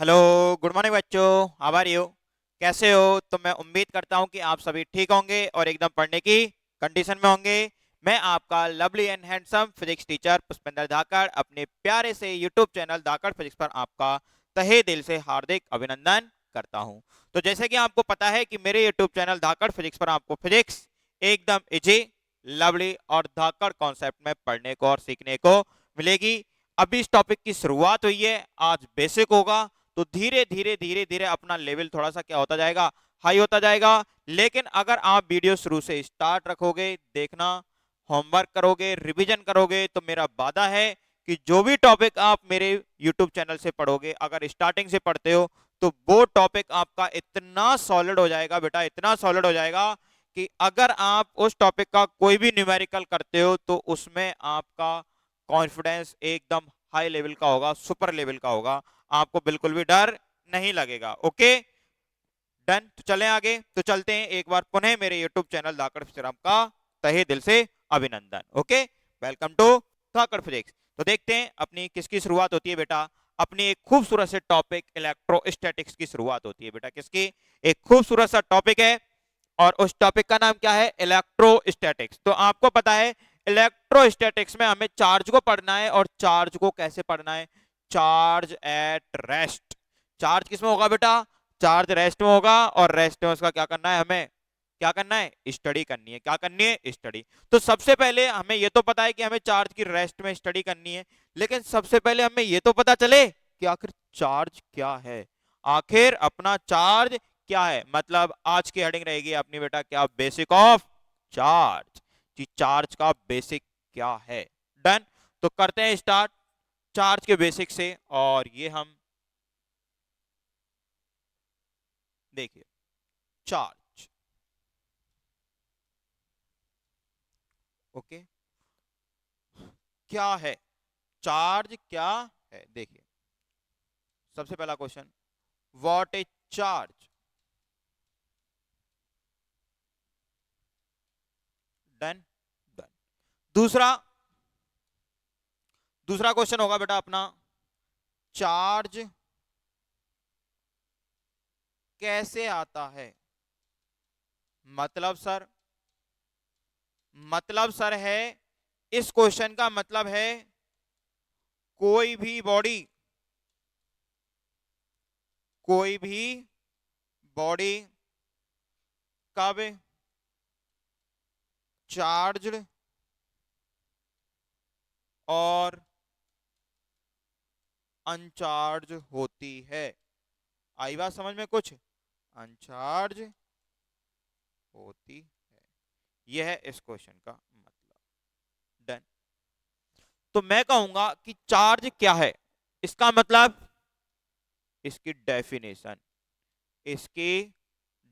Hello, good morning बच्चों। How are you? कैसे हो? तो मैं उम्मीद करता हूं कि आप सभी ठीक होंगे और एकदम पढ़ने की कंडीशन में होंगे। मैं आपका lovely and handsome physics teacher Pushpendra Dhakad अपने प्यारे से यूट्यूब चैनल धाकड़ फिजिक्स पर आपका तहे दिल से हार्दिक अभिनंदन करता हूं। तो जैसे कि आपको पता है कि मेरे यूट्यूब चैनल धाकड़ फिजिक्स पर आपको फिजिक्स एकदम इजी, लवली और धाकड़ कॉन्सेप्ट में पढ़ने को और सीखने को मिलेगी। अभी इस टॉपिक की शुरुआत हुई है, आज बेसिक होगा। तो धीरे धीरे धीरे धीरे अपना लेवल थोड़ा सा क्या होता जाएगा, हाई होता जाएगा। लेकिन अगर आप वीडियो शुरू से स्टार्ट रखोगे, देखना, होमवर्क करोगे, रिवीजन करोगे, तो मेरा वादा है कि जो भी टॉपिक आप मेरे यूट्यूब चैनल से पढ़ोगे, अगर स्टार्टिंग से पढ़ते हो तो वो टॉपिक आपका इतना सॉलिड हो जाएगा बेटा, इतना सॉलिड हो जाएगा कि अगर आप उस टॉपिक का कोई भी न्यूमेरिकल करते हो तो उसमें आपका कॉन्फिडेंस एकदम हाई लेवल का होगा, सुपर लेवल का होगा। आपको बिल्कुल भी डर नहीं लगेगा। Okay, done. तो चलें आगे, तो चलते हैं एक बार पुनः मेरे यूट्यूब चैनल धाकड़ फिजिक्स का तहे दिल से अभिनंदन। Okay, welcome to Dhakad physics. तो देखते हैं अपनी किसकी शुरुआत होती है बेटा। अपनी एक खूबसूरत से टॉपिक इलेक्ट्रोस्टैटिक्स की शुरुआत होती है बेटा। किसकी? एक खूबसूरत सा टॉपिक है और उस टॉपिक का नाम क्या है? इलेक्ट्रोस्टैटिक्स। तो आपको पता है इलेक्ट्रोस्टैटिक्स में हमें चार्ज को पढ़ना है, और चार्ज को कैसे पढ़ना है? Charge at rest. चार्ज किसमें होगा बेटा? चार्ज रेस्ट में होगा, और रेस्ट में उसका क्या करना है? हमें क्या करना है? स्टडी करनी है। क्या करनी है? स्टडी। तो सबसे पहले हमें यह तो पता है कि हमें चार्ज की रेस्ट में स्टडी करनी है, लेकिन सबसे पहले हमें यह तो पता चले कि आखिर चार्ज क्या है। आखिर अपना चार्ज क्या है? मतलब आज की हेडिंग रहेगी अपनी बेटा क्या? Basic of charge. कि चार्ज का बेसिक क्या है। डन। तो करते हैं स्टार्ट चार्ज के बेसिक से। और ये हम देखिए, चार्ज। ओके, क्या है चार्ज? क्या है? देखिए, सबसे पहला question, what is charge? Done, done. दूसरा दूसरा क्वेश्चन होगा बेटा अपना, चार्ज कैसे आता है? मतलब सर, है, इस क्वेश्चन का मतलब है कोई भी बॉडी, कोई भी बॉडी कब चार्ज्ड और अनचार्ज होती है। आई बात समझ में कुछ? अनचार्ज होती है, यह है इस क्वेश्चन का मतलब। डन। तो मैं कहूंगा कि चार्ज क्या है, इसका मतलब, इसकी डेफिनेशन, इसकी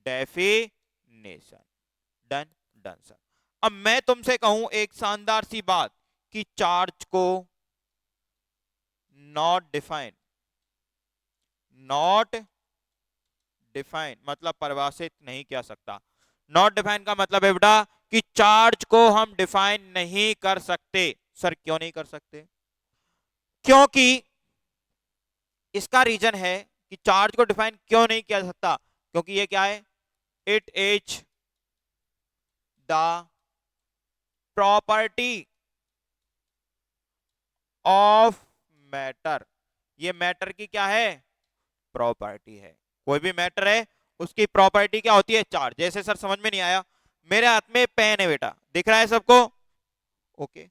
डेफिनेशन। Done, done sir. अब मैं तुमसे कहूं एक शानदार सी बात, कि चार्ज को नॉट डिफाइन, नॉट डिफाइन मतलब परिभाषित नहीं किया सकता। नॉट डिफाइन का मतलब है बेटा कि चार्ज को हम डिफाइन नहीं कर सकते। सर क्यों नहीं कर सकते? क्योंकि इसका रीजन है कि चार्ज को डिफाइन क्यों नहीं किया जा सकता, क्योंकि ये क्या है? It is the property of matter. ये मैटर की क्या है? प्रॉपर्टी है। कोई भी मैटर है उसकी प्रॉपर्टी क्या होती है? चार्ज। जैसे सर समझ में नहीं आया, मेरे हाथ में पेन है बेटा, दिख रहा है सबको? ओके।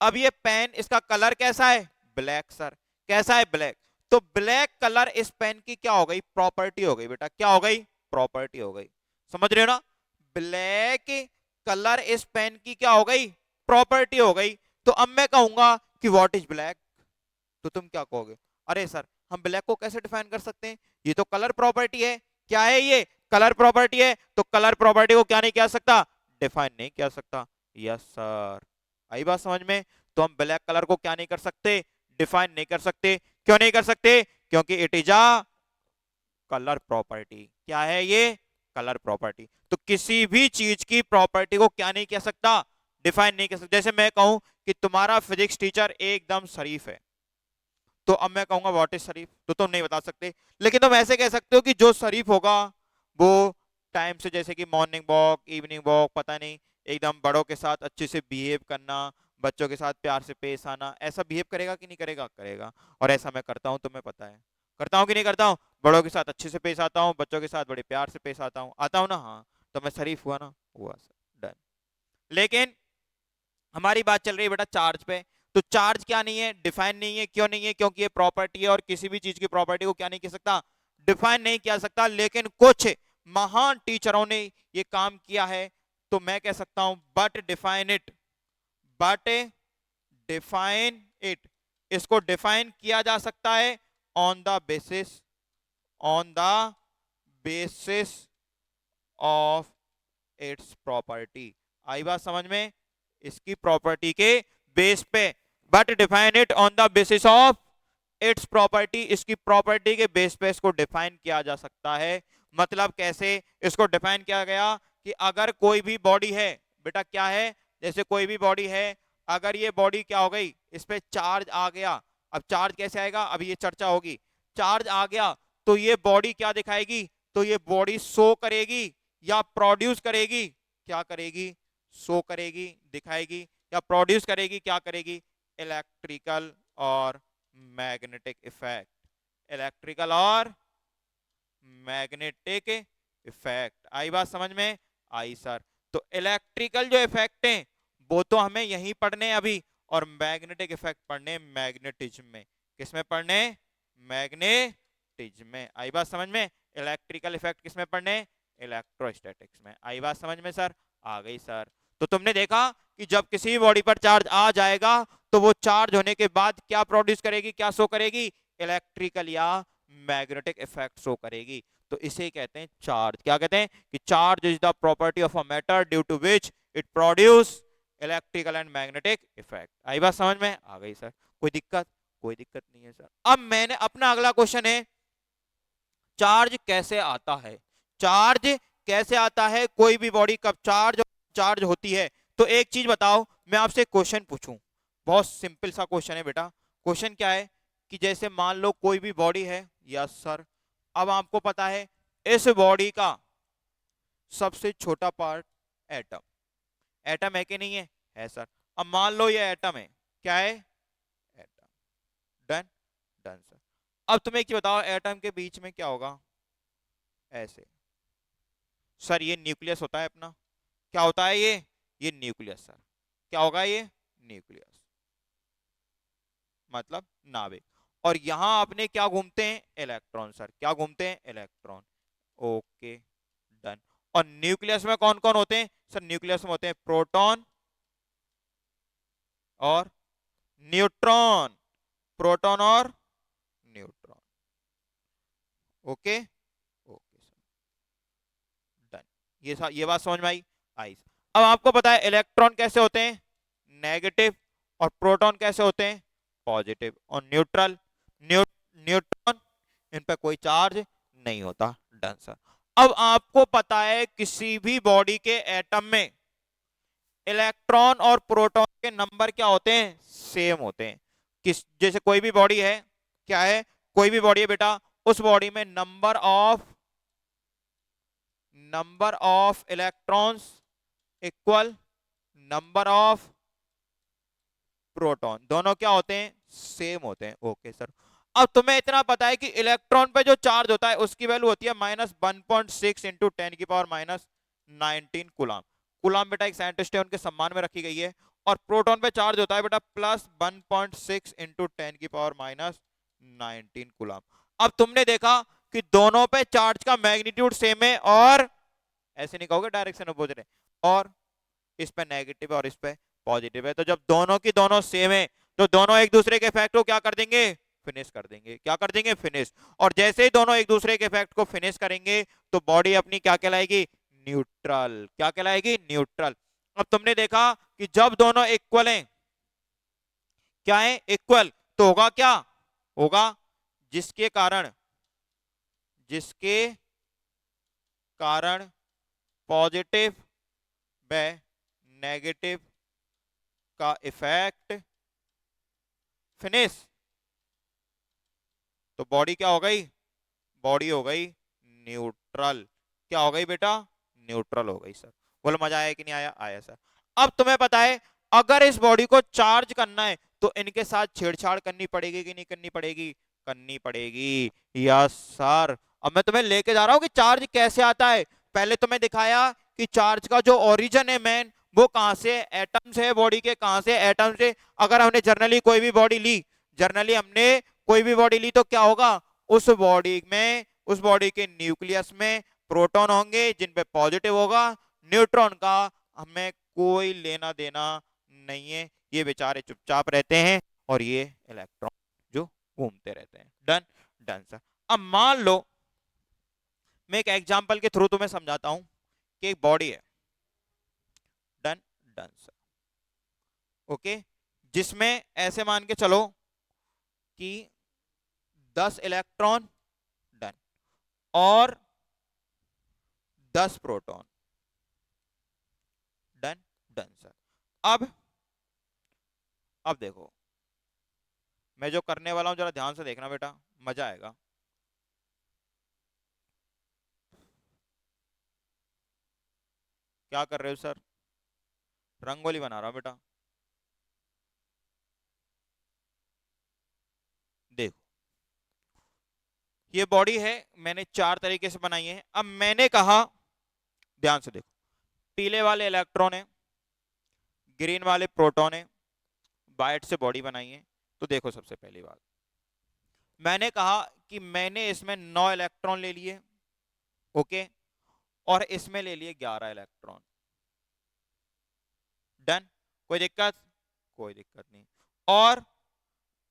अब ये पेन, इसका कलर कैसा है? Black sir. कैसा है? ब्लैक। तो ब्लैक कलर इस पेन की क्या हो गई? प्रॉपर्टी हो गई बेटा। क्या हो गई? प्रॉपर्टी हो गई। समझ रहे हो ना? ब्लैक कलर इस पेन की क्या हो गई? प्रॉपर्टी हो गई। तो अब मैं कहूंगा कि व्हाट इज ब्लैक, तो तुम क्या कहोगे? अरे सर, हम ब्लैक को कैसे डिफाइन कर सकते हैं? ये तो कलर प्रॉपर्टी है। क्या है ये? कलर प्रॉपर्टी है। तो कलर प्रॉपर्टी को क्या नहीं किया सकता? डिफाइन नहीं किया सकता। Yes sir. आई बात समझ में? तो हम ब्लैक कलर को क्या नहीं कर सकते? डिफाइन नहीं कर सकते। क्यों नहीं कर सकते? क्योंकि it is a colour property. क्या है ये? Colour property. तो किसी भी चीज की प्रॉपर्टी को क्या नहीं कह सकता? डिफाइन नहीं कर सकता। जैसे मैं कहूं कि तुम्हारा फिजिक्स टीचर एकदम शरीफ है, तो अब मैं कहूंगा व्हाट इज शरीफ, तो तुम नहीं बता सकते। लेकिन तुम ऐसे कह सकते हो कि जो शरीफ होगा वो टाइम से, जैसे कि मॉर्निंग वॉक, इवनिंग वॉक, पता नहीं, एकदम बड़ों के साथ अच्छे से बिहेव करना, बच्चों के साथ प्यार से पेश आना, ऐसा बिहेव करेगा कि नहीं करेगा? करेगा। और ऐसा मैं करता हूँ, तुम्हें पता है। करता हूँ कि नहीं करता हूँ? बड़ों के साथ अच्छे से पेश आता हूँ, बच्चों के साथ बड़े प्यार से पेश आता हूँ ना? हाँ, तो मैं शरीफ हुआ ना? हुआ सर, डन। लेकिन हमारी बात चल रही है बेटा चार्ज पे। तो चार्ज क्या नहीं है? डिफाइन नहीं है। क्यों नहीं है? क्योंकि ये प्रॉपर्टी है, और किसी भी चीज की प्रॉपर्टी को क्या नहीं कह सकता? डिफाइन नहीं किया सकता। लेकिन कुछ महान टीचरों ने ये काम किया है, तो मैं कह सकता हूं but define it, but define it, इसको डिफाइन किया जा सकता है on the basis, on the basis of its property. आई बात समझ में? इसकी प्रॉपर्टी के बेस पे। But define it on the basis of its property, इसकी प्रॉपर्टी के बेस पे इसको डिफाइन किया जा सकता है। मतलब कैसे इसको डिफाइन किया गया? कि अगर कोई भी बॉडी है बेटा, क्या है? जैसे कोई भी बॉडी है, अगर ये बॉडी क्या हो गई, इस पे चार्ज आ गया। अब चार्ज कैसे आएगा, अभी ये चर्चा होगी। चार्ज आ गया तो ये बॉडी क्या दिखाएगी? तो ये बॉडी शो करेगी या प्रोड्यूस करेगी? क्या करेगी? शो करेगी, दिखाएगी, या प्रोड्यूस करेगी? क्या करेगी? इलेक्ट्रिकल और मैग्नेटिक इफेक्ट। इलेक्ट्रिकल और मैग्नेटिक इफेक्ट। आई बात समझ में? आई सर। तो इलेक्ट्रिकल जो इफेक्ट हैं वो तो हमें यहीं पढ़ने हैं अभी, और मैग्नेटिक इफेक्ट पढ़ने मैग्नेटिज्म में। किसमें पढ़ने? मैग्नेटिज्म में। आई बात समझ में? इलेक्ट्रिकल इफेक्ट किसमें पढ़ने? इलेक्ट्रोस्टैटिक्स में। आई बात समझ में सर? आ गई सर। तो तुमने देखा कि जब किसी भी बॉडी पर चार्ज आ जाएगा तो वो चार्ज होने के बाद क्या प्रोड्यूस करेगी, क्या शो करेगी? इलेक्ट्रिकल या मैग्नेटिक इफेक्ट शो करेगी। तो इसे कहते हैं चार्ज। क्या कहते हैं? कि charge is the property of a matter due to which it produce electrical and magnetic effect. आई बात समझ में? आ गई सर। कोई दिक्कत? कोई दिक्कत नहीं है सर। अब मैंने अपना अगला क्वेश्चन है, चार्ज कैसे आता है? चार्ज कैसे आता है? कोई भी बॉडी कब चार्ज चार्ज होती है? तो एक चीज बताओ, मैं आपसे क्वेश्चन पूछूं, बहुत सिंपल सा क्वेश्चन है बेटा। क्वेश्चन क्या है? कि जैसे मान लो कोई भी बॉडी है। Yes sir. अब आपको पता है इस बॉडी का सबसे छोटा पार्ट एटम। एटम है कि नहीं है? है सर। अब मान लो ये एटम है। क्या है? एटम। डन। Done sir. अब तुम्हें एक चीज बताओ, एटम के बीच में क्या होगा? ऐसे। सर ये न्यूक्लियस होता है अपना। क्या होता है ये न्यूक्लियस सर। क्या होगा ये? न्यूक्लियस। मतलब नाभिक। और यहां अपने क्या घूमते हैं? Electron sir. क्या घूमते हैं? इलेक्ट्रॉन। Okay, done. और न्यूक्लियस में कौन कौन होते हैं? सर न्यूक्लियस में होते हैं प्रोटॉन और न्यूट्रॉन। प्रोटॉन और neutron. Okay. Okay sir, done. ये बात समझ में आई? आई। अब आपको पता है इलेक्ट्रॉन कैसे होते हैं? नेगेटिव। और प्रोटॉन कैसे होते हैं? पॉजिटिव। और न्यूट्रल, न्यूट्रॉन, इन पे कोई चार्ज नहीं होता। Done sir. अब आपको पता है किसी भी बॉडी के एटम में इलेक्ट्रॉन और प्रोटॉन के नंबर क्या होते हैं? सेम होते हैं। किस जैसे कोई भी बॉडी है, क्या है? कोई भी बॉडी है बेटा, उस बॉडी में number of electrons equal number of proton, दोनों क्या होते हैं? सेम होते हैं। Okay sir. अब तुम्हें इतना पता है कि इलेक्ट्रॉन पे जो चार्ज होता है उसकी वैल्यू होती है -1.6 इंटू 10⁻⁹ कूलाम। कूलाम बेटा एक साइंटिस्ट है, उनके सम्मान में रखी गई है। और प्रोटॉन पे चार्ज होता है बेटा +1.6 इंटू 10⁻⁹ कूलाम। अब तुमने देखा कि दोनों पे चार्ज का मैग्नीट्यूड सेम है, और ऐसे नहीं कहोगे डायरेक्शन अपोजिट है, और इस पे नेगेटिव और इस पे पॉजिटिव है। तो जब दोनों की दोनों सेम है तो दोनों एक दूसरे के इफेक्ट को क्या कर देंगे? फिनिश कर देंगे। क्या कर देंगे? फिनिश। और जैसे ही दोनों एक दूसरे के इफेक्ट को फिनिश करेंगे तो बॉडी अपनी क्या कहलाएगी? न्यूट्रल। क्या कहलाएगी? न्यूट्रल। अब तुमने देखा कि जब दोनों इक्वल हैं, क्या है? इक्वल, तो होगा क्या? होगा जिसके कारण पॉजिटिव व नेगेटिव का इफेक्ट फिनिश तो बॉडी क्या हो गई, बॉडी हो गई न्यूट्रल। क्या हो गई बेटा, न्यूट्रल हो गई सर। बोलो मजा आया कि नहीं आया, आया सर। अब तुम्हें पता है अगर इस बॉडी को चार्ज करना है तो इनके साथ छेड़छाड़ करनी पड़ेगी कि नहीं करनी पड़ेगी, करनी पड़ेगी। Yes sir. अब मैं तुम्हें लेके जा रहा हूं कि चार्ज कैसे आता है। पहले तुम्हें दिखाया कि चार्ज का जो ओरिजिन है मेन, वो कहां से, एटम से, बॉडी के कहां से, एटम से। अगर हमने जर्नली कोई भी बॉडी ली, जर्नली हमने कोई भी बॉडी ली तो क्या होगा, उस बॉडी में, उस बॉडी के न्यूक्लियस में प्रोटॉन होंगे जिन पे पॉजिटिव होगा, न्यूट्रॉन का हमें कोई लेना देना नहीं है, ये बेचारे चुपचाप रहते हैं और ये इलेक्ट्रॉन जो घूमते रहते हैं। Done, done sir. अब मान लो मैं एक एग्जांपल के थ्रू तुम्हें समझाता हूं कि एक बॉडी है, डन, डन सर, ओके, जिसमें ऐसे मान के चलो कि 10 इलेक्ट्रॉन, डन, और 10 प्रोटॉन, डन, डन सर। अब देखो मैं जो करने वाला हूं जरा ध्यान से देखना बेटा, मजा आएगा। क्या कर रहे हो सर, रंगोली बना रहा हूं बेटा। देखो ये बॉडी है, मैंने 4 तरीके से बनाई है। अब मैंने कहा, ध्यान से देखो, पीले वाले इलेक्ट्रॉन है, ग्रीन वाले प्रोटॉन है, वाइट से बॉडी बनाई है। तो देखो सबसे पहली बात, मैंने कहा कि मैंने इसमें 9 इलेक्ट्रॉन ले लिए, ओके, और इसमें ले लिए 11 इलेक्ट्रॉन। डन, कोई दिक्कत, कोई दिक्कत नहीं। और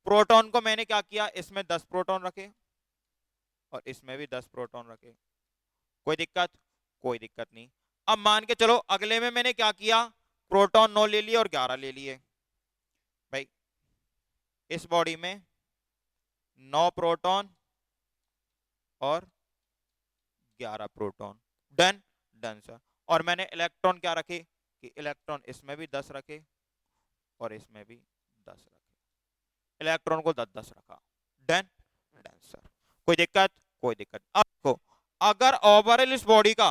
प्रोटॉन को मैंने क्या किया, इसमें 10 प्रोटॉन रखे और इसमें भी 10 प्रोटॉन रखे। कोई दिक्कत, कोई दिक्कत नहीं। अब मान के चलो अगले में मैंने क्या किया, प्रोटॉन 9 ले लिए और 11 ले लिए। भाई इस बॉडी में 9 प्रोटॉन और 11 प्रोटॉन। Done, done sir. और मैंने इलेक्ट्रॉन क्या रखे कि इलेक्ट्रॉन इसमें भी 10 रखे और इसमें भी 10 रखे, इलेक्ट्रॉन को 10-10 रखा। Done, done sir. कोई दिक्कत, कोई दिक्कत। अब देखो अगर ओवरऑल इस बॉडी का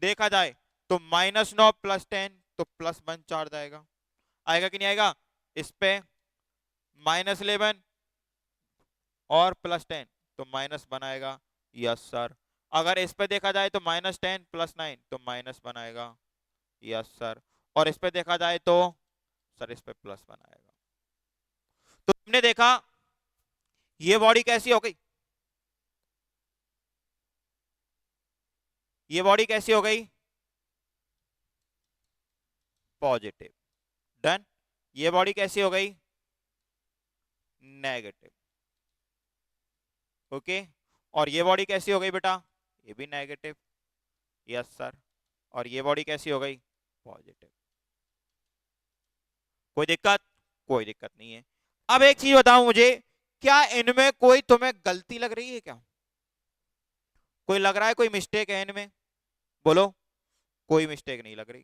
देखा जाए तो -9 +10 तो +1 चार्ज आएगा, आएगा कि नहीं आएगा। इस पे -11 और +10 तो -1 आएगा। Yes sir. अगर इस पे देखा जाए तो -10 +9 तो -1 आएगा। Yes sir. और इस पे देखा जाए तो सर इस पे +1 आएगा। तो तुमने देखा ये बॉडी कैसी हो गई, ये बॉडी कैसी हो गई, पॉजिटिव। डन। ये बॉडी कैसी हो गई, नेगेटिव, ओके। और ये बॉडी कैसी हो गई बेटा, ये भी नेगेटिव। Yes sir. और ये बॉडी कैसी हो गई, पॉजिटिव। कोई दिक्कत, कोई दिक्कत नहीं है। अब एक चीज बताओ मुझे, क्या इनमें कोई तुम्हें गलती लग रही है क्या, कोई लग रहा है कोई मिस्टेक है इनमें, बोलो। कोई मिस्टेक नहीं लग रही,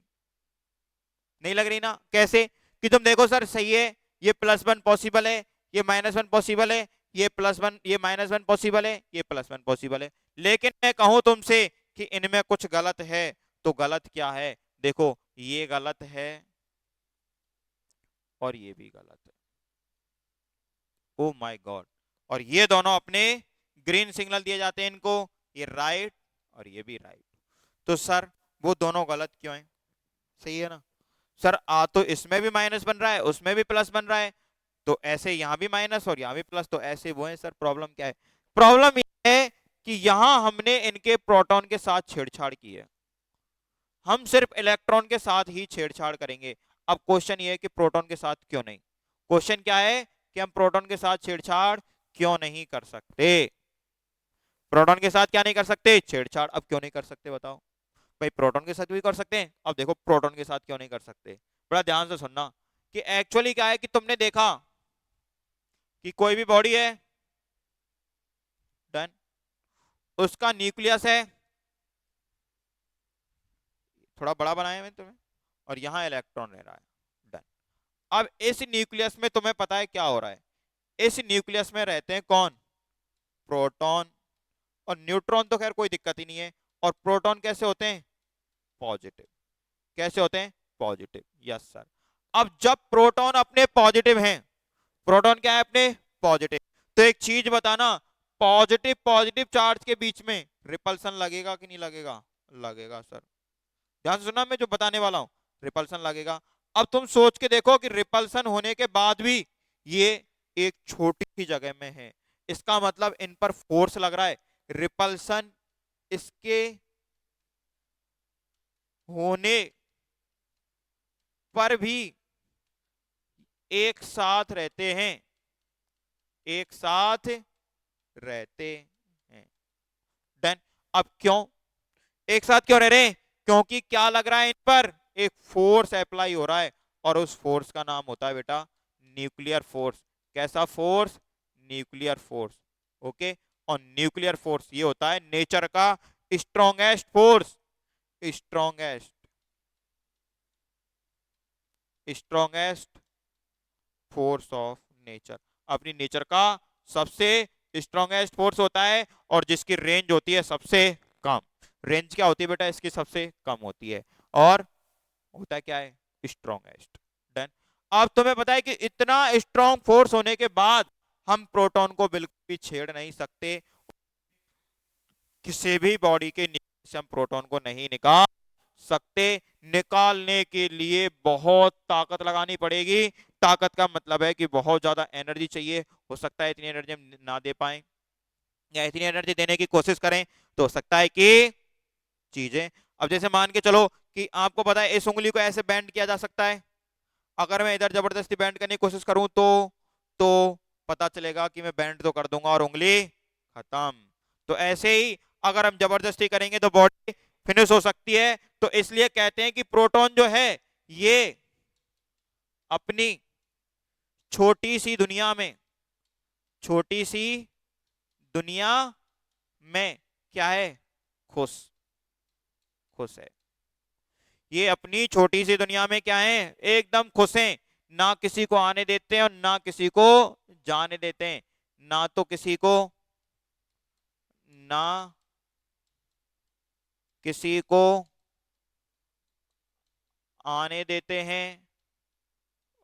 नहीं लग रही ना। कैसे कि तुम देखो सर सही है, ये +1 पॉसिबल है, ये -1 पॉसिबल है, ये +1, ये -1 पॉसिबल है, ये +1 पॉसिबल है। लेकिन मैं कहूं तुमसे कि इनमें कुछ गलत है, तो गलत क्या है, देखो ये गलत है और ये भी गलत है। Oh my God. और ये दोनों अपने ग्रीन सिग्नल दिए जाते हैं इनको, ये राइट और ये भी राइट। तो सर वो दोनों गलत क्यों है, सही है ना। सर आ तो इसमें भी माइनस बन रहा है, उसमें भी प्लस बन रहा है, तो ऐसे यहां भी माइनस और यहां भी प्लस, तो ऐसे वो है। सर प्रॉब्लम क्या है, प्रॉब्लम ये है कि यहां हमने इनके प्रोटॉन के साथ छेड़छाड़ की है, हम सिर्फ इलेक्ट्रॉन के साथ ही छेड़छाड़ करेंगे। अब क्वेश्चन ये है कि प्रोटॉन के साथ क्यों नहीं, क्वेश्चन क्या है कि हम प्रोटॉन के साथ छेड़छाड़ क्यों नहीं कर सकते, प्रोटॉन के साथ क्या नहीं कर सकते, छेड़छाड़। अब क्यों नहीं कर सकते बताओ भाई, प्रोटॉन के साथ भी कर सकते हैं। अब देखो प्रोटॉन के साथ क्यों नहीं कर सकते, बड़ा ध्यान से सुनना कि एक्चुअली क्या है कि तुमने देखा कि कोई भी बॉडी है, डन, उसका न्यूक्लियस है, थोड़ा बड़ा बनाया मैंने तुम्हें, और यहां इलेक्ट्रॉन रह रहा है, डन। अब इस न्यूक्लियस में तुम्हें पता है क्या हो रहा है, इस न्यूक्लियस में रहते हैं कौन, प्रोटॉन, और न्यूट्रॉन तो खैर कोई दिक्कत ही नहीं है। और प्रोटॉन कैसे होते हैं? पॉजिटिव। कैसे होते हैं? पॉजिटिव। Yes sir. अब जब प्रोटॉन अपने पॉजिटिव हैं, प्रोटॉन क्या है अपने? पॉजिटिव। तो एक चीज बताना, पॉजिटिव पॉजिटिव चार्ज के बीच में रिपल्सन लगेगा कि नहीं लगेगा? लगेगा सर। ध्यान से सुनना मैं जो बताने वाला हूं, रिपल्सन लगेगा। अब तुम सोच के देखो कि रिपल्सन होने के बाद भी ये एक छोटी ही जगह में है, इसका मतलब इन पर फोर्स लग रहा है। रिपल्सन इसके होने पर भी एक साथ रहते हैं, एक साथ रहते हैं। डन। अब क्यों एक साथ क्यों रह रहे हैं? क्योंकि क्या लग रहा है इन पर? एक फोर्स अप्लाई हो रहा है, और उस फोर्स का नाम होता है बेटा न्यूक्लियर फोर्स। कैसा फोर्स? Nuclear force. ओके। और न्यूक्लियर फोर्स ये होता है नेचर का strongest force, strongest strongest force of nature. अपनी नेचर का सबसे स्ट्रॉन्गेस्ट फोर्स होता है, और जिसकी रेंज होती है सबसे कम। रेंज क्या होती है बेटा? इसकी सबसे कम होती है। और होता है क्या है? स्ट्रॉन्गेस्ट। डन। अब तुम्हें पता है कि इतना स्ट्रॉन्ग फोर्स होने के बाद हम प्रोटॉन को बिल्कुल भी छेड़ नहीं सकते। किसी भी बॉडी के नीचे से हम प्रोटॉन को नहीं निकाल सकते। निकालने के लिए बहुत ताकत लगानी पड़ेगी। ताकत का मतलब है कि बहुत ज्यादा एनर्जी चाहिए। हो सकता है इतनी एनर्जी हम ना दे पाए, या इतनी एनर्जी देने की कोशिश करें तो हो सकता है कि चीजें, अब जैसे मान के चलो कि आपको पता है इस उंगली को ऐसे बैंड किया जा सकता है। अगर मैं इधर जबरदस्ती बैंड करने की कोशिश करूं तो पता चलेगा कि मैं बैंड तो कर दूंगा और उंगली खत्म। तो ऐसे ही अगर हम जबरदस्ती करेंगे तो बॉडी फिनिश हो सकती है। तो इसलिए कहते हैं कि प्रोटॉन जो है ये अपनी छोटी सी दुनिया में, छोटी सी दुनिया में क्या है? खुश, खुश है। ये अपनी छोटी सी दुनिया में क्या है? एकदम खुश हैं। ना किसी को आने देते हैं और ना किसी को जाने देते हैं। ना तो किसी को, ना किसी को आने देते हैं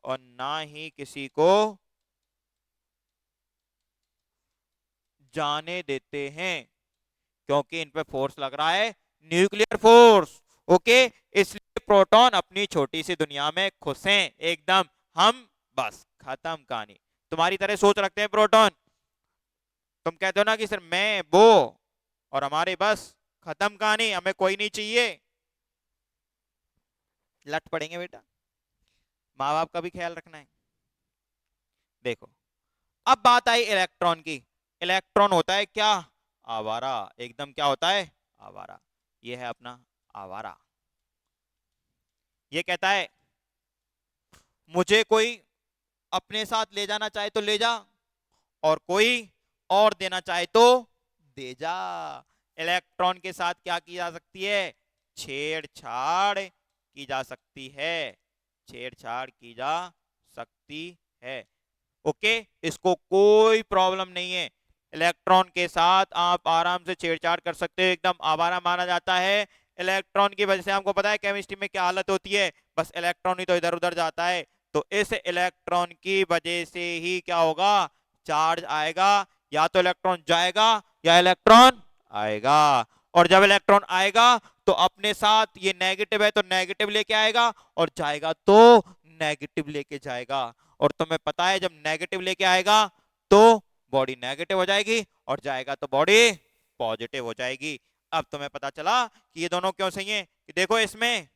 और ना ही किसी को जाने देते हैं, क्योंकि इन पे फोर्स लग रहा है न्यूक्लियर फोर्स। ओके। इसलिए प्रोटॉन अपनी छोटी सी दुनिया में खुश हैं एकदम। हम बस खत्म कहानी। तुम्हारी तरह सोच रखते हैं प्रोटॉन। तुम कहते हो ना कि सर मैं वो और हमारे बस खत्म कहानी, हमें कोई नहीं चाहिए। लट पड़ेंगे बेटा। माँ बाप का भी ख्याल रखना है। देखो, अब बात आई इलेक्ट्रॉन की। इलेक्ट्रॉन होता है क्या? आवारा। एकदम क्या होता है? आवारा। ये है अपना आवारा। ये कहता है मुझे कोई अपने साथ ले जाना चाहे तो ले जा, और कोई और देना चाहे तो दे जा। इलेक्ट्रॉन के साथ क्या की जा सकती है? छेड़छाड़ की जा सकती है, छेड़छाड़ की जा सकती है। ओके। इसको कोई प्रॉब्लम नहीं है। इलेक्ट्रॉन के साथ आप आराम से छेड़छाड़ कर सकते हो, एकदम आवारा माना जाता है। इलेक्ट्रॉन की वजह से हमको पता है केमिस्ट्री में क्या हालत होती है, बस इलेक्ट्रॉन ही तो इधर उधर जाता है। तो इस इलेक्ट्रॉन की वजह से ही क्या होगा? चार्ज आएगा। या तो इलेक्ट्रॉन जाएगा या इलेक्ट्रॉन आएगा। और जब इलेक्ट्रॉन आएगा तो अपने साथ, ये नेगेटिव है तो नेगेटिव लेके आएगा, और जाएगा तो नेगेटिव लेके जाएगा। और तुम्हें पता है जब नेगेटिव लेके आएगा तो बॉडी नेगेटिव हो जाएगी, और जाएगा तो बॉडी पॉजिटिव हो जाएगी। अब तुम्हें पता चला कि ये दोनों क्यों सही है। कि देखो इसमें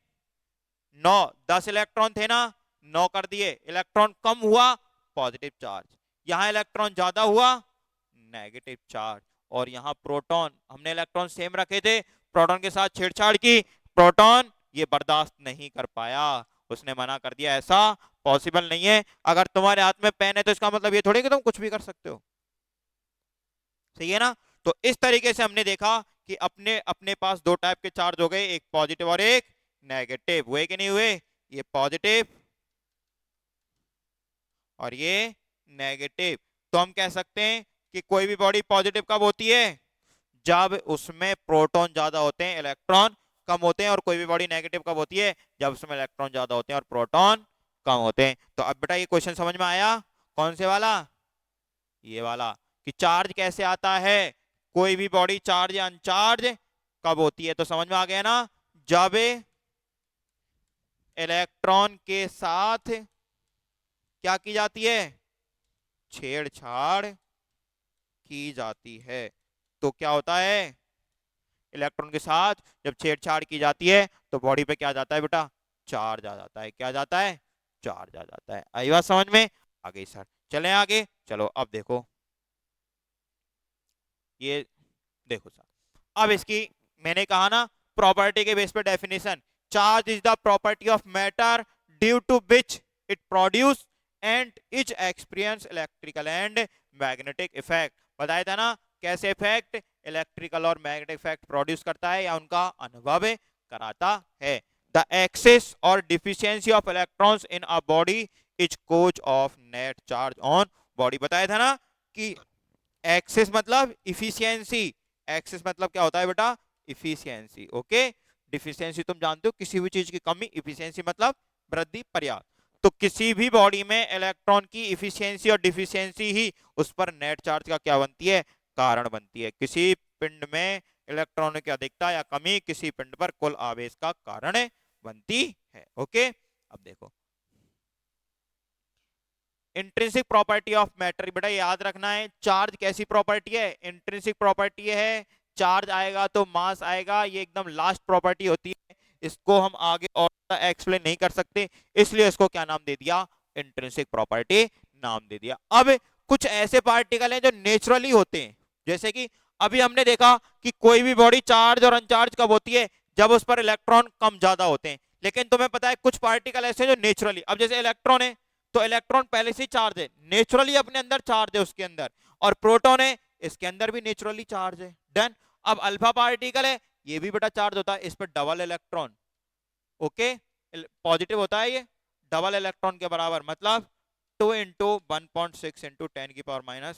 10 इलेक्ट्रॉन थे ना, 9 कर दिए, इलेक्ट्रॉन कम हुआ पॉजिटिव चार्ज, यहां इलेक्ट्रॉन ज्यादा हुआ नेगेटिव चार्ज। और यहां प्रोटॉन, हमने इलेक्ट्रॉन सेम रखे थे, प्रोटॉन के साथ छेड़छाड़ की, प्रोटॉन ये बर्दाश्त नहीं कर पाया, उसने मना कर दिया ऐसा पॉसिबल नहीं है। अगर तुम्हारे हाथ में पेन है तो इसका मतलब ये थोड़ी कि तुम कुछ भी कर सकते हो। सही है ना? तो इस तरीके से हमने देखा कि अपने अपने पास दो टाइप के चार्ज हो गए, एक पॉजिटिव और एक नेगेटिव। हुए कि नहीं हुए? ये पॉजिटिव और ये नेगेटिव। तो हम कह सकते हैं कि कोई भी बॉडी पॉजिटिव कब होती है, जब उसमें प्रोटॉन ज्यादा होते हैं इलेक्ट्रॉन कम होते हैं, और कोई भी बॉडी नेगेटिव कब होती है, जब उसमें इलेक्ट्रॉन ज्यादा होते हैं और प्रोटॉन कम होते हैं। तो अब बेटा ये क्वेश्चन समझ में आया, कौन से वाला, ये वाला, कि चार्ज कैसे आता है, कोई भी बॉडी चार्ज या अनचार्ज कब होती है। तो समझ में आ गया ना, जब इलेक्ट्रॉन के साथ क्या की जाती है, छेड़छाड़ की जाती है। तो क्या होता है, इलेक्ट्रॉन के साथ जब छेड़छाड़ की जाती है तो बॉडी पे क्या जाता है बेटा, चार्ज आ जाता है। क्या जाता है, चार्ज आ जाता है। आई बात समझ में, आ गई सर। चलें आगे, चलो अब देखो, ये देखो सर, अब इसकी मैंने कहा ना प्रॉपर्टी के बेस पे definition, charge is the property of matter due to which it produce and each experience electrical and magnetic effect. बताया था ना कैसे इफेक्ट, इलेक्ट्रिकल और मैग्नेटिक इफेक्ट प्रोड्यूस करता है या उनका अनुभव कराता है। द एक्सेस और deficiency of electrons in a body is cause of net charge on body. बताया था ना कि एक्सेस मतलब इफिशियंसी, एक्सेस मतलब क्या होता है बेटा, इफिशियंसी। ओके, डिफिशियंसी तुम जानते हो किसी भी चीज की कमी, इफिशियंसी मतलब वृद्धि, पर्याप्त। तो किसी भी बॉडी में इलेक्ट्रॉन की इफिशियंसी और डिफिशियंसी ही उस पर नेट चार्ज का क्या बनती है, कारण बनती है। किसी पिंड में इलेक्ट्रॉनों की अधिकता या कमी किसी पिंड पर कुल आवेश का कारण बनती है। ओके, अब देखो इंट्रिंसिक प्रॉपर्टी ऑफ मैटर, बेटा याद रखना है, चार्ज कैसी प्रॉपर्टी है, इंट्रिंसिक प्रॉपर्टी है, चार्ज आएगा तो मास आएगा, ये एकदम लास्ट प्रॉपर्टी होती है, इसको हम आगे और एक्सप्लेन नहीं कर सकते, इसलिए इसको क्या नाम दे दिया, इंट्रिंसिक प्रॉपर्टी नाम दे दिया। अब कुछ ऐसे पार्टिकल हैं जो नेचुरली होते हैं, जैसे कि अभी हमने देखा कि कोई भी बॉडी चार्ज और अनचार्ज कब होती है, जब उस पर इलेक्ट्रॉन कम ज्यादा होते हैं। लेकिन तुम्हें पता है कुछ पार्टिकल ऐसे जो नेचुरली, अब जैसे इलेक्ट्रॉन है तो इलेक्ट्रॉन पहले से चार्ज है, नेचुरली अपने अंदर चार्ज है उसके अंदर, और प्रोटॉन है इसके अंदर भी नेचुरली चार्ज है। डन। अब अल्फा पार्टिकल है, ये भी बेटा चार्ज होता है, इस पर डबल इलेक्ट्रॉन, ओके, पॉजिटिव होता है ये, डबल इलेक्ट्रॉन के बराबर, मतलब 2 × 1.6 × 10⁻⁻⁹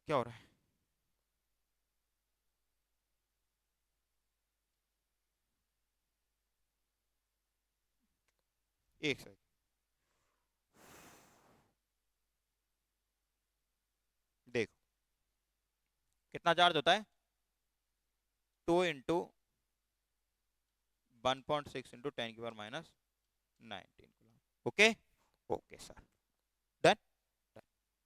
क्या हो रहा है, एक सेकंड, देखो कितना चार्ज होता है, 2 × 1.6 × 10⁻⁹ ओके, ओके सर, डन,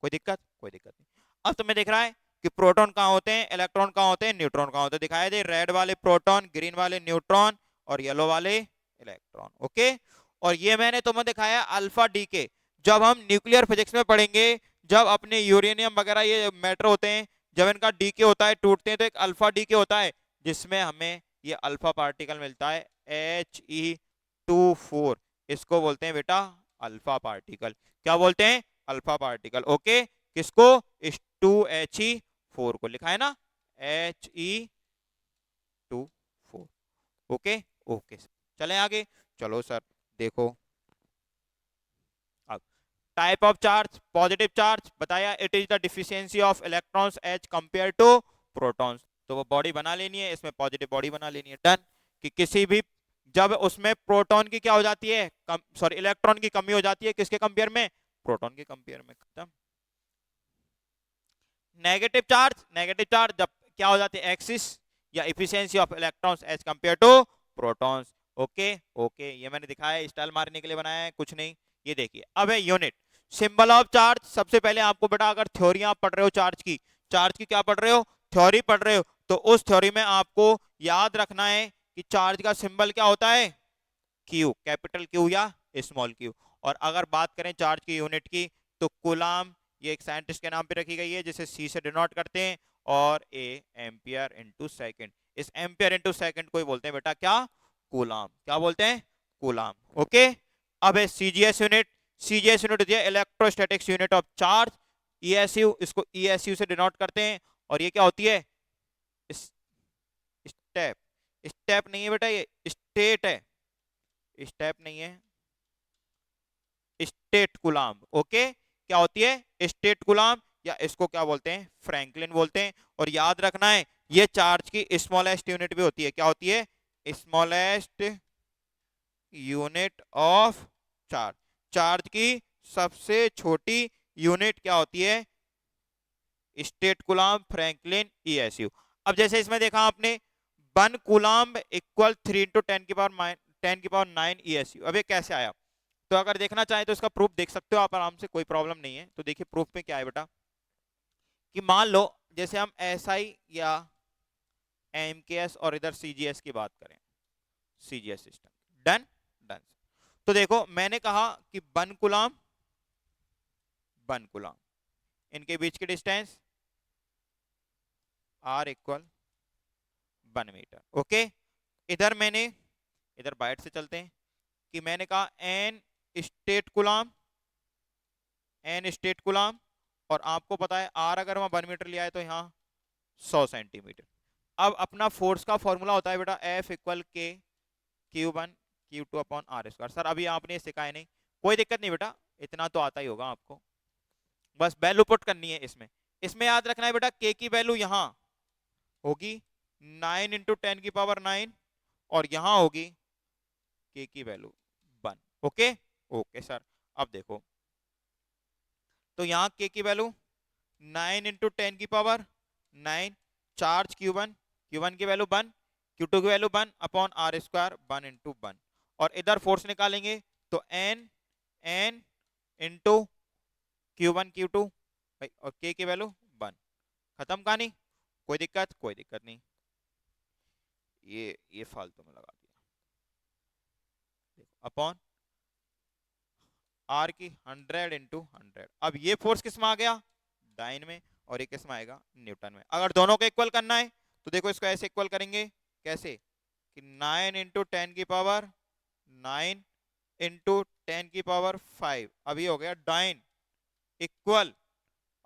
कोई दिक्कत, कोई दिक्कत नहीं। अब तुम्हें दिख रहा है कि प्रोटॉन कहाँ होते हैं, इलेक्ट्रॉन कहाँ होते हैं, न्यूट्रॉन कहाँ होते हैं, दिखाई दे, रेड वाले प्रोटॉन, ग्रीन वाले न्यूट्रॉन और येलो वाले इलेक्ट्रॉन। ओके, और ये मैंने तुम्हें दिखाया अल्फा डी के, जब हम न्यूक्लियर फिजिक्स में पढ़ेंगे, जब अपने यूरेनियम वगैरह ये मैटर होते हैं, जब इनका डी के होता है, टूटते हैं, तो एक अल्फा डी के होता है जिसमें हमें ये अल्फा पार्टिकल मिलता है He24, इसको बोलते हैं बेटा अल्फा पार्टिकल। क्या बोलते हैं, अल्फा पार्टिकल। ओके, किसको, इस 2He4 को, लिखा है ना He24। ओके, ओके चलें आगे, चलो सर देखो, अब type of charge, positive charge बताया, it is the deficiency of electrons as compare to protons. तो वो बॉडी बना लेनी है, इसमें पॉजिटिव बॉडी बना लेनी है। डन, कि किसी भी, जब उसमें प्रोटॉन की क्या हो जाती है, सॉरी इलेक्ट्रॉन की कमी हो जाती है, किसके कंपेयर में, प्रोटॉन के कंपेयर में। खत्म। नेगेटिव चार्ज, नेगेटिव चार्ज जब क्या हो जाती है, एक्सिस या deficiency of electrons as compare to protons. Okay, okay, ये मैंने दिखाया, स्टाइल मारने के लिए बनाया है, कुछ नहीं। ये देखिए, अब है यूनिट, सिंबल ऑफ चार्ज। सबसे पहले आपको बेटा अगर थ्योरी आप पढ़ रहे हो चार्ज की क्या पढ़ रहे हो, थ्योरी पढ़ रहे हो, तो उस थ्योरी में आपको याद रखना है कि चार्ज का सिंबल क्या होता है, क्यू, कैपिटल क्यू या स्मॉल क्यू। और अगर बात करें चार्ज की यूनिट की, तो कूलाम, ये एक साइंटिस्ट के नाम पे रखी गई है, जिसे सी से डिनोट करते हैं, और ए एम्पियर इनटू सेकंड। इस एम्पियर इनटू सेकंड को ही बोलते हैं बेटा क्या, कूलाम। क्या बोलते हैं, कूलाम। ओके, अब है सीजीएस यूनिट, सीजीएस यूनिट होती है इलेक्ट्रोस्टैटिक्स यूनिट ऑफ चार्ज। ईएसयू, इसको ईएसयू से डिनोट करते हैं, और ये क्या होती है, स्टेप, स्टेप नहीं है बेटा, ये स्टेट है, स्टेप नहीं है, स्टेट कूलाम। ओके, क्या होती है स्टेट कूलाम, या इसको क्या बोलते हैं फ्रैंकलिन बोलते हैं। और याद रखना है ये चार्ज की स्मॉलेस्ट यूनिट भी होती है। क्या होती है? Smallest unit of charge. Charge की सबसे छोटी यूनिट क्या होती है? State coulomb, Franklin, ईएसयू। अब जैसे इसमें देखा आपने 1 कूलाम इक्वल 3 × 10⁻9 ईएसयू। अब ये कैसे आया? तो अगर देखना चाहे तो इसका प्रूफ देख सकते हो आप आराम से, कोई प्रॉब्लम नहीं है। तो देखिए प्रूफ में क्या है बेटा, कि मान लो जैसे हम एसआई या एमकेएस और इधर सीजीएस की बात करें, सीजीएस सिस्टम। Done done. तो देखो मैंने कहा कि 1 कूलाम इनके बीच की distance are equal 1 meter. Okay, इधर मैंने, इधर बाइट से चलते हैं, कि मैंने कहा an stat coulomb, an stat coulomb, और आपको पता है आर अगर मैं 1 मीटर लिया है तो यहाँ 100 सेंटीमीटर। अब अपना फोर्स का फॉर्मूला होता है बेटा एफ इक्वल के Q1 Q2 upon are square. Sir अभी आपने सिखाया नहीं, कोई दिक्कत नहीं बेटा, इतना तो आता ही होगा आपको, बस वैल्यू पुट करनी है इसमें। इसमें याद रखना है बेटा के की वैल्यू यहाँ होगी 9 × 10⁻9, और यहां होगी के की वैल्यू 1। Okay okay sir. अब देखो तो यहाँ के की वैल्यू 9 × 10⁻9, चार्ज Q1, Q1 की वैल्यू 1, Q2 की वैल्यू 1 अपॉन आर स्क्वायर 1 × 1। और इधर फोर्स निकालेंगे तो एन इंटू Q1 Q2 भाई, और के की वैल्यू 1। खत्म कहानी, कोई दिक्कत? कोई दिक्कत नहीं। ये फालतू में लगा दिया, देखो अपॉन आर की 100 × 100। अब ये फोर्स किस में आ गया? डाइन में, और ये किस में आएगा? न्यूटन में। अगर दोनों को इक्वल करना है तो देखो इसको ऐसे इक्वल करेंगे, कैसे कि 9 × 10⁻9 × 10⁻5। अब ये हो गया डाइन इक्वल,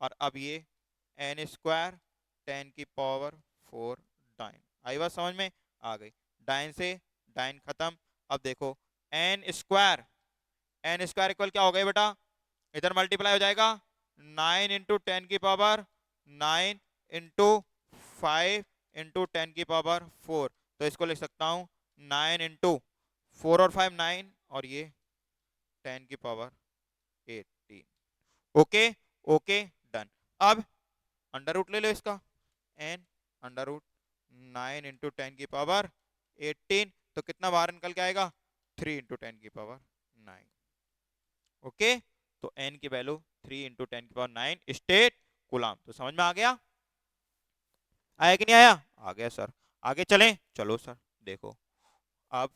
और अब ये n² 10⁻4 डाइन। आई बात समझ में? आ गई। डाइन से डाइन खत्म। अब देखो n² इक्वल क्या हो गया बेटा? इधर मल्टीप्लाई हो जाएगा 9 × 10⁻9 × 5 × 10⁻4। तो इसको लिख सकता हूं 9 × 4 और 5 9, और ये 10⁻18। Okay okay done. अब अंडर रूट ले लो इसका, एन अंडर रूट 9 × 10⁻18, तो कितना बाहर निकल के आएगा? 3 × 10⁻9। ओके, तो एन की वैल्यू 3 × 10⁻9 स्टेट कूलाम। तो समझ में आ गया? आया कि नहीं आया? आ गया सर। आगे चलें? चलो सर देखो अब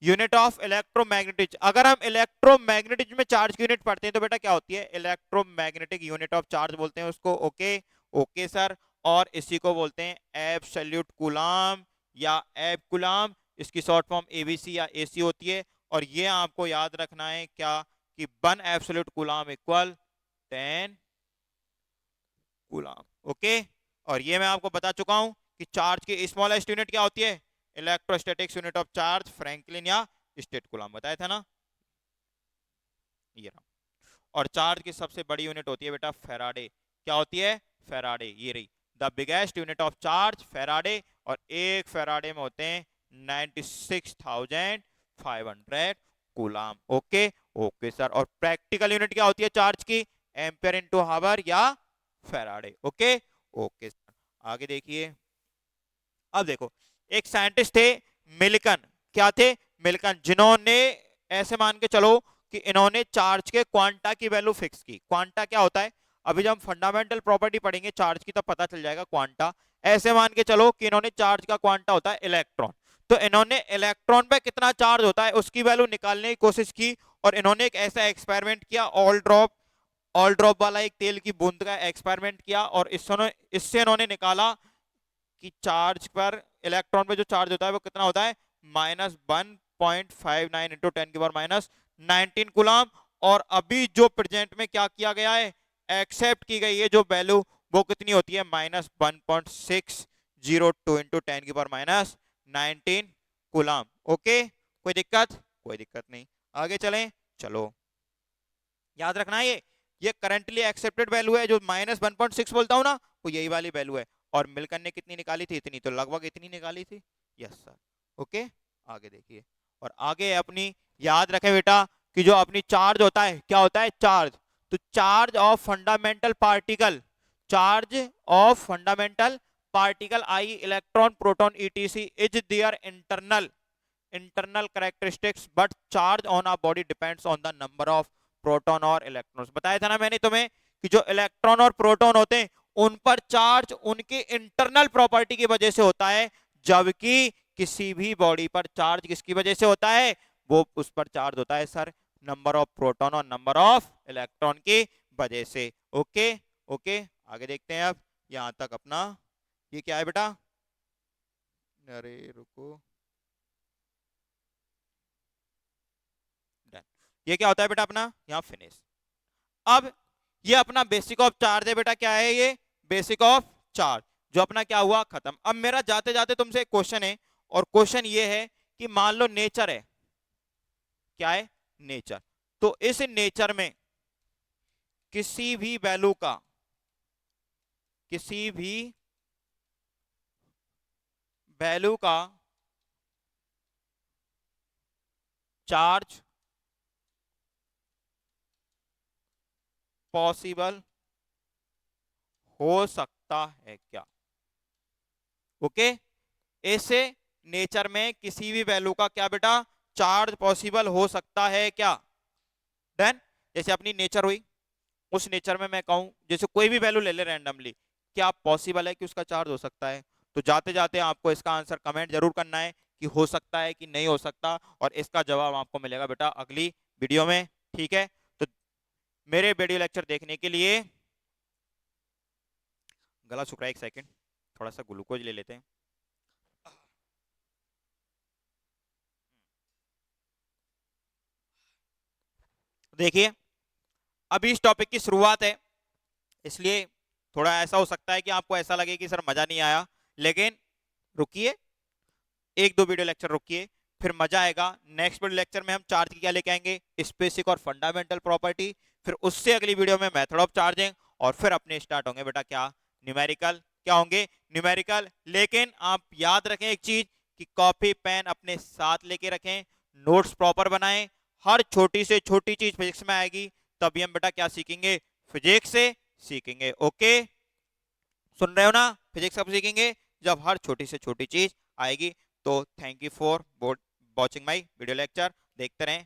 यूनिट ऑफ इलेक्ट्रोमैग्नेटिज्म। अगर हम इलेक्ट्रोमैग्नेटिज्म में चार्ज की यूनिट पढ़ते हैं तो बेटा क्या होती है? इलेक्ट्रोमैग्नेटिक यूनिट ऑफ चार्ज बोलते हैं उसको। Okay okay sir. और इसी को बोलते हैं एब्सोल्यूट कूलाम या एब कूलाम, इसकी शॉर्ट फॉर्म एबीसी या एसी होती है। और ये आपको याद रखना है क्या, कि 1 absolute coulomb equal 10 coulomb. Okay, और ये मैं आपको बता चुका हूं कि चार्ज की स्मॉलेस्ट यूनिट क्या होती है? Electrostatics unit of charge, Franklin या स्टेट कूलाम, बताया था ना ये रहा। और चार्ज की सबसे बड़ी यूनिट होती है बेटा फैराडे। क्या होती है? फैराडे, ये रही the biggest unit of charge, Faraday. और एक फैराडे में होते हैं 96,500 कूलाम। Okay okay sir. और प्रैक्टिकल यूनिट क्या होती है चार्ज की? एम्पियर इनटू हावर या फैराडे। Okay okay sir. आगे देखिए, अब देखो एक साइंटिस्ट थे मिल्कन। क्या थे? मिल्कन, जिन्होंने ऐसे मान के चलो कि इन्होंने चार्ज के क्वांटा की वैल्यू फिक्स की। क्वांटा क्या होता है? अभी जब हम फंडामेंटल प्रॉपर्टी पढ़ेंगे चार्ज की तब पता चल जाएगा क्वांटा। ऐसे मान के चलो कि इन्होंने चार्ज का क्वांटा होता है इलेक्ट्रॉन, तो इन्होंने इलेक्ट्रॉन पे कितना चार्ज होता है उसकी वैल्यू निकालने की कोशिश की। और इन्होंने एक ऐसा एक्सपेरिमेंट किया, ऑल ड्रॉप वाला एक तेल की बूंद का एक्सपेरिमेंट किया, और इससे इन्होंने निकाला कि चार्ज पर, इलेक्ट्रॉन पे जो चार्ज होता है वो कितना होता है? -1.59 इंटू 10⁻19 कूलाम। और अभी जो प्रेजेंट में क्या किया गया है, एक्सेप्ट की गई है जो वैल्यू, वो कितनी होती है? -1.602 इंटू 10⁻19 कूलाम। ओके, कोई दिक्कत? कोई दिक्कत नहीं। आगे चलें, चलो याद रखना है ये करंटली एक्सेप्टेड वैल्यू है, जो -1.6 बोलता हूं ना, वो यही वाली वैल्यू है। और मिलकर ने कितनी निकाली थी? इतनी, तो लगभग इतनी निकाली थी। Yes sir. ओके, आगे देखिए। और आगे अपनी, याद रखें बेटा कि जो अपनी चार्ज होता है, क्या होता है? चार्ज। तो charge of fundamental particle, charge of fundamental particle I electron proton etc is their internal characteristics, but charge on a body depends on the number of proton और इलेक्ट्रॉन्स। बताया था ना मैंने तुम्हें कि जो इलेक्ट्रॉन और प्रोटॉन होते हैं उन पर चार्ज उनकी इंटरनल प्रॉपर्टी की वजह से होता है, जबकि किसी भी बॉडी पर चार्ज किसकी वजह से होता है? वो उस पर चार्ज होता है सर नंबर ऑफ प्रोटॉन और नंबर ऑफ इलेक्ट्रॉन की वजह से। ओके ओके, आगे देखते हैं। अब यहां तक अपना ये क्या है बेटा? अरे रुको, डन। ये क्या होता है बेटा अपना? यहाँ फिनिश। अब ये अपना बेसिक ऑफ चार्ज है बेटा, क्या है ये? बेसिक ऑफ चार्ज, जो अपना क्या हुआ? खत्म। अब मेरा जाते जाते तुमसे एक क्वेश्चन है, और क्वेश्चन ये है कि मान लो नेचर है, क्या है? नेचर। तो इस नेचर में किसी भी वैल्यू का, किसी भी वैल्यू का चार्ज पॉसिबल हो सकता है क्या? ओके, ऐसे नेचर में किसी भी वैल्यू का क्या बेटा? चार्ज पॉसिबल हो सकता है क्या? डन। जैसे अपनी नेचर हुई, उस नेचर में मैं कहूं, जैसे कोई भी वैल्यू ले ले रैंडमली, क्या पॉसिबल है कि उसका चार्ज हो सकता है? तो जाते जाते आपको इसका आंसर कमेंट जरूर करना है कि हो सकता है कि नहीं हो सकता, और इसका जवाब आपको मिलेगा बेटा अगली वीडियो में। ठीक है, तो मेरे वीडियो लेक्चर देखने के लिए, गला सूख रहा है, एक सेकंड, थोड़ा सा ग्लूकोज ले लेते हैं। देखिए, अभी इस टॉपिक की शुरुआत है, इसलिए थोड़ा ऐसा हो सकता है कि आपको ऐसा लगे कि सर मजा नहीं आया, लेकिन रुकिए, एक दो वीडियो लेक्चर रुकिए, फिर मजा आएगा। नेक्स्ट वीडियो लेक्चर में हम चार्ज की क्या लेके आएंगे? स्पेसिक और फंडामेंटल प्रॉपर्टी। फिर उससे अगली वीडियो में मेथड ऑफ चार्जिंग, और फिर अपने स्टार्ट होंगे बेटा क्या? न्यूमेरिकल। क्या होंगे? न्यूमेरिकल। लेकिन आप याद रखें एक चीज, कि कॉपी पेन अपने साथ लेके रखें, नोट्स प्रॉपर बनाएं, हर छोटी से छोटी चीज फिजिक्स में आएगी, तभी हम बेटा क्या सीखेंगे? फिजिक्स से सीखेंगे। ओके, सुन रहे हो ना? फिजिक्स कब सीखेंगे? जब हर छोटी से छोटी चीज आएगी। तो thank you for watching my video lecture, देखते रहें।